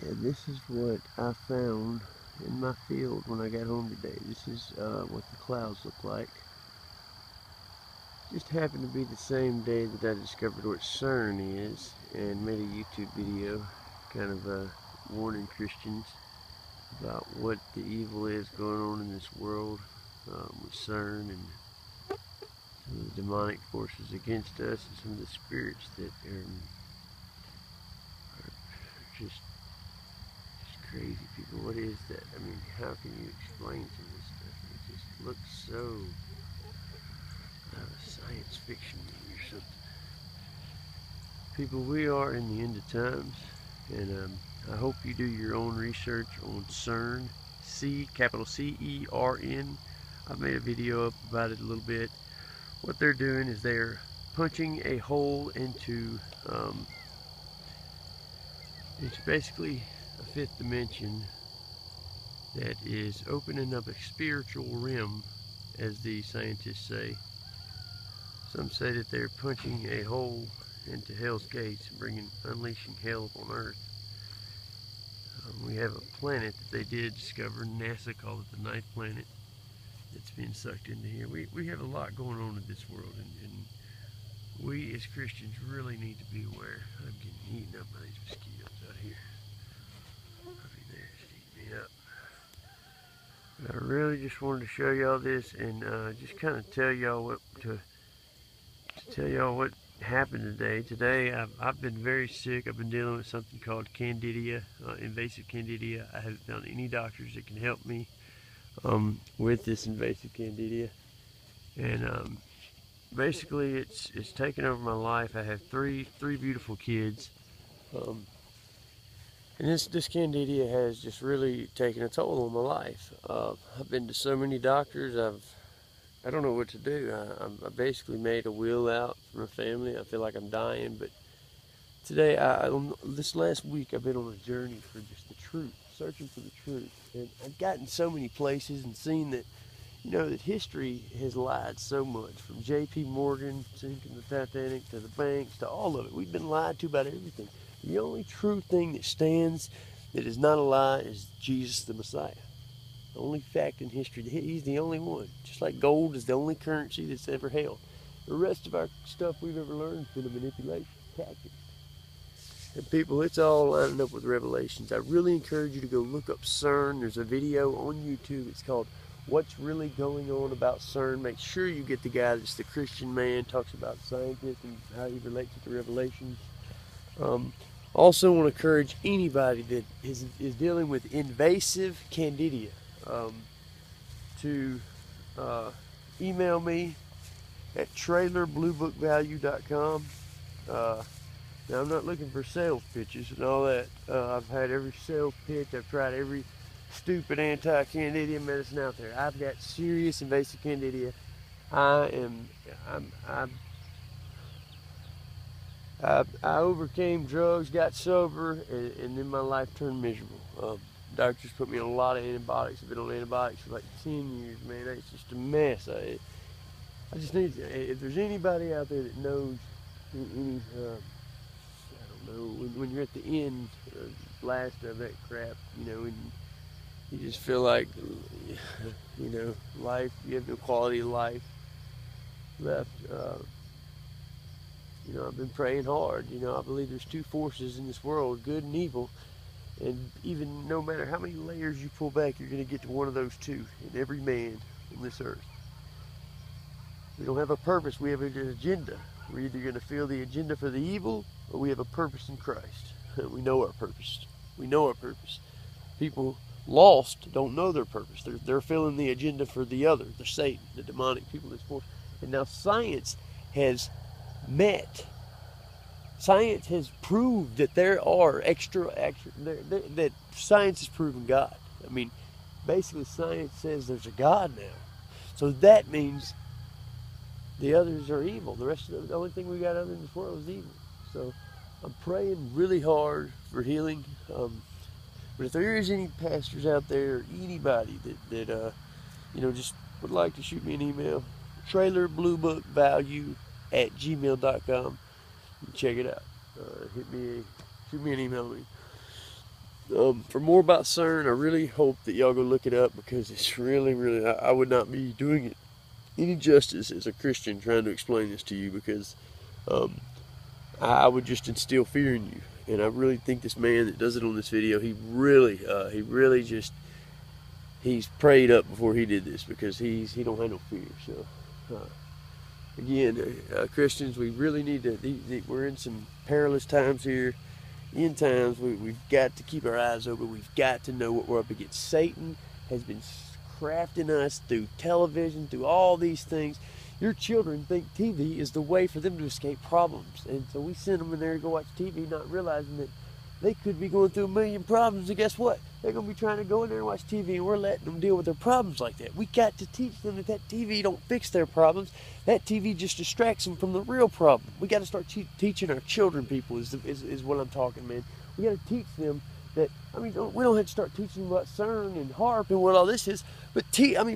And this is what I found in my field when I got home today. This is what the clouds look like. Just happened to be the same day that I discovered what Cern is and made a YouTube video kind of warning Christians about what the evil is going on in this world with Cern and some of the demonic forces against us and some of the spirits that are just crazy people. What is that? I mean, how can you explain some of this stuff? It just looks so out of science fiction movie or something. People, we are in the end of times, and I hope you do your own research on CERN, capital C-E-R-N. I've made a video up about it a little bit. What they're doing is they're punching a hole into it's basically a fifth dimension that is opening up a spiritual realm, as the scientists say. Some say that they're punching a hole into hell's gates and unleashing hell on earth. We have a planet that they did discover. NASA called it the ninth planet. It's being sucked into here. We have a lot going on in this world, and we as Christians really need to be aware. I'm getting eaten up by these mosquitoes out here. I mean, they're just eating me up. But I really just wanted to show y'all this and just kind of tell y'all what happened today. Today I've been very sick. I've been dealing with something called candida, invasive candida. I haven't found any doctors that can help me with this invasive candida, and basically it's taken over my life. I have three beautiful kids, and this candida has just really taken a toll on my life. I've been to so many doctors. I don't know what to do. I basically made a will out for my family. I feel like I'm dying, but today, this last week, I've been on a journey for just the truth, searching for the truth. And I've gotten so many places and seen that, that history has lied so much, from J.P. Morgan sinking the Titanic to the banks to all of it. We've been lied to about everything. The only true thing that stands that is not a lie is Jesus the Messiah. The only fact in history, he's the only one. Just like gold is the only currency that's ever held. The rest of our stuff we've ever learned has been a manipulation tactic. And people, it's all lining up with Revelations. I really encourage you to go look up CERN. There's a video on YouTube. It's called What's Really Going On About CERN. Make sure you get the guy that's the Christian man, talks about scientists and how he relates to the Revelations. Also want to encourage anybody that is dealing with invasive candida to email me at trailerbluebookvalue.com. Now, I'm not looking for sales pitches and all that. I've had every sales pitch. I've tried every stupid anti-candida medicine out there. I've got serious invasive candida. I overcame drugs, got sober, and then my life turned miserable. Doctors put me on a lot of antibiotics. I've been on antibiotics for like 10 years, man. It's just a mess. I just need, if there's anybody out there that knows any, I don't know, when you're at the end, last of that crap, and you just feel like, life, you have no quality of life left. I've been praying hard. I believe there's two forces in this world, good and evil. And even no matter how many layers you pull back, you're going to get to one of those two in every man on this earth. We don't have a purpose. We have an agenda. We're either going to feel the agenda for the evil, or we have a purpose in Christ. We know our purpose. We know our purpose. People lost don't know their purpose. They're feeling the agenda for the other, the Satan, the demonic people that's forced. And now science has Science has proved that there are that science has proven God. I mean, basically science says there's a God now. So that means the others are evil. The only thing we got other in this world is evil. So I'm praying really hard for healing. But if there is any pastors out there, or anybody that just would like to shoot me an email, trailerbluebookvalue@gmail.com. Check it out. Shoot me an email. For more about CERN, I really hope that y'all go look it up, because it's really, I would not be doing it any justice as a Christian trying to explain this to you, because I would just instill fear in you. And I really think this man that does it on this video, he really he's prayed up before he did this, because he don't have no fear. So again, Christians, we really need to, we're in some perilous times here, end times. We've got to keep our eyes open. We've got to know what we're up against. Satan has been crafting us through television, through all these things. Your children think TV is the way for them to escape problems, and so we send them in there to go watch TV, not realizing that they could be going through a million problems, and guess what? They're going to be trying to go in there and watch TV, and we're letting them deal with their problems like that. We got to teach them that TV don't fix their problems. That TV just distracts them from the real problem. We got to start teaching our children, people, is what I'm talking, man. We got to teach them that, I mean, we don't have to start teaching them about CERN and HARP and what all this is, but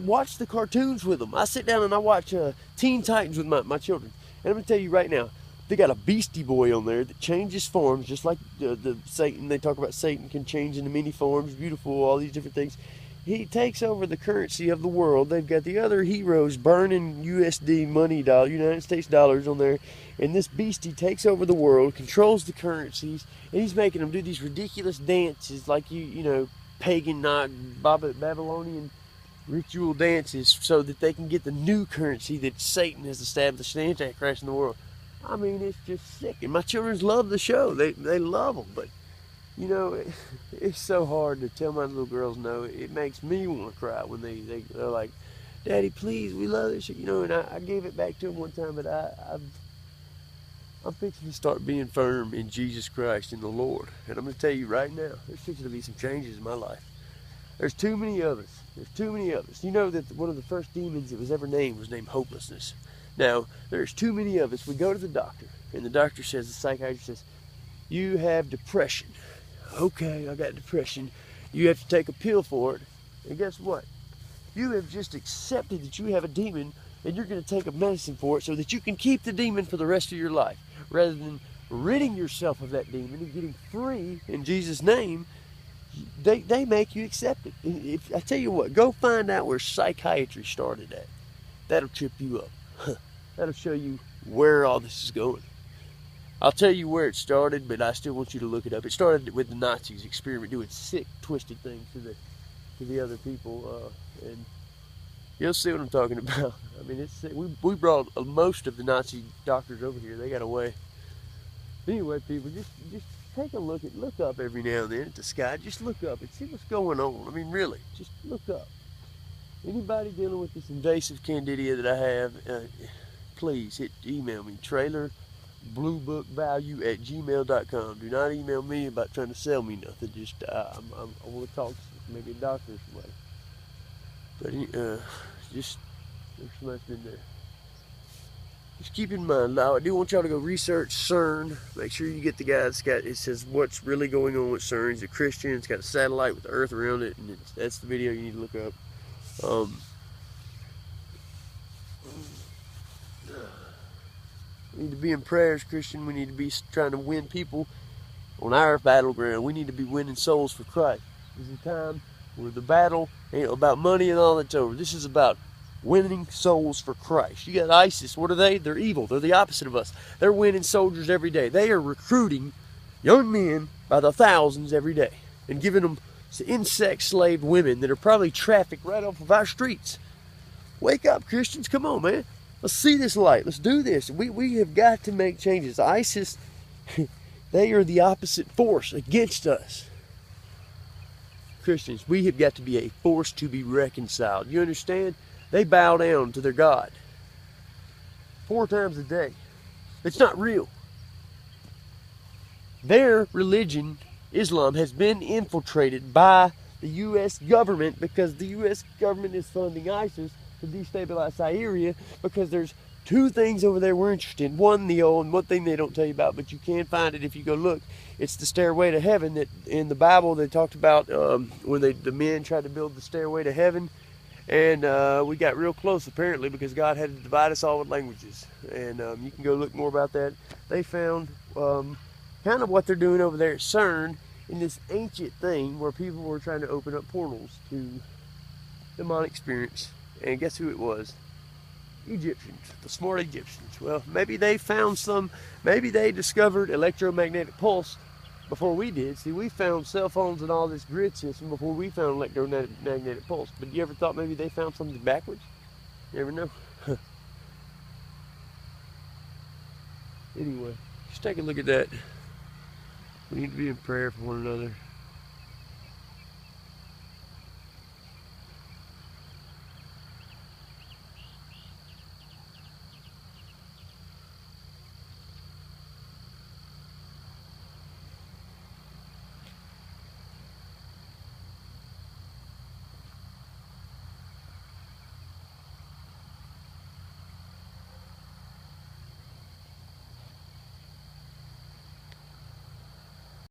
watch the cartoons with them. I sit down and I watch Teen Titans with my children, and I'm going to tell you right now, they got a Beastie Boy on there that changes forms, just like the Satan. They talk about Satan can change into many forms, beautiful, all these different things. He takes over the currency of the world. They've got the other heroes burning USD money, United States dollars on there. And this beastie takes over the world, controls the currencies, and he's making them do these ridiculous dances like, pagan, Babylonian ritual dances, so that they can get the new currency that Satan has established, the Antichrist in the world. I mean, it's just sick. And my children love the show. They love them. But, it's so hard to tell my little girls no. It makes me want to cry when they're like, Daddy, please, we love this. And I gave it back to them one time, but I'm fixing to start being firm in Jesus Christ, in the Lord. And I'm going to tell you right now, there's fixing to be some changes in my life. There's too many of us. There's too many of us. You know that one of the first demons that was ever named was named hopelessness. Now, there's too many of us. We go to the doctor, and the doctor says, the psychiatrist says, you have depression. Okay, I got depression. You have to take a pill for it. And guess what? You have just accepted that you have a demon, and you're going to take a medicine for it so that you can keep the demon for the rest of your life. Rather than ridding yourself of that demon and getting free in Jesus' name, they make you accept it. If I tell you what, go find out where psychiatry started at. That'll trip you up. That'll show you where all this is going. I'll tell you where it started, but I still want you to look it up. It started with the Nazis doing sick, twisted things to the other people, and you'll see what I'm talking about. I mean, it's sick. We brought most of the Nazi doctors over here. They got away. Anyway, people, just take a look up every now and then at the sky. Just look up and see what's going on. I mean, really, just look up. Anybody dealing with this invasive candida that I have, please email me, trailerbluebookvalue@gmail.com. Do not email me about trying to sell me nothing. Just I want to talk to maybe a doctor or somebody. But there's somebody been there. Just keep in mind, I do want y'all to go research CERN. Make sure you get the guy that's got, it says what's really going on with CERN. He's a Christian. It's got a satellite with the Earth around it, and that's the video you need to look up. We need to be in prayers, Christian. We need to be trying to win people on our battleground. We need to be winning souls for Christ. This is a time where the battle ain't about money and all that's over. This is about winning souls for Christ. You got ISIS. What are they? They're evil. They're the opposite of us. They're winning soldiers every day. They are recruiting young men by the thousands every day and giving them insect slave women that are probably trafficked right off of our streets. Wake up, Christians. Come on, man. Let's see this light. Let's do this. We have got to make changes. ISIS, they are the opposite force against us. Christians, we have got to be a force to be reconciled. You understand? They bow down to their God 4 times a day. It's not real. Their religion, Islam, has been infiltrated by the U.S. government because the U.S. government is funding ISIS to destabilize Syria, because there's 2 things over there we're interested in. One thing they don't tell you about, but you can find it if you go look. It's the stairway to heaven that in the Bible they talked about when the men tried to build the stairway to heaven. And we got real close, apparently, because God had to divide us all with languages. And you can go look more about that. They found kind of what they're doing over there at CERN in this ancient thing where people were trying to open up portals to demonic spirits. And guess who it was? Egyptians, the smart Egyptians. Well, maybe they found some, maybe they discovered electromagnetic pulse before we did. See, we found cell phones and all this grid system before we found electromagnetic pulse. But you ever thought maybe they found something backwards? You never know. Anyway, just take a look at that. We need to be in prayer for one another.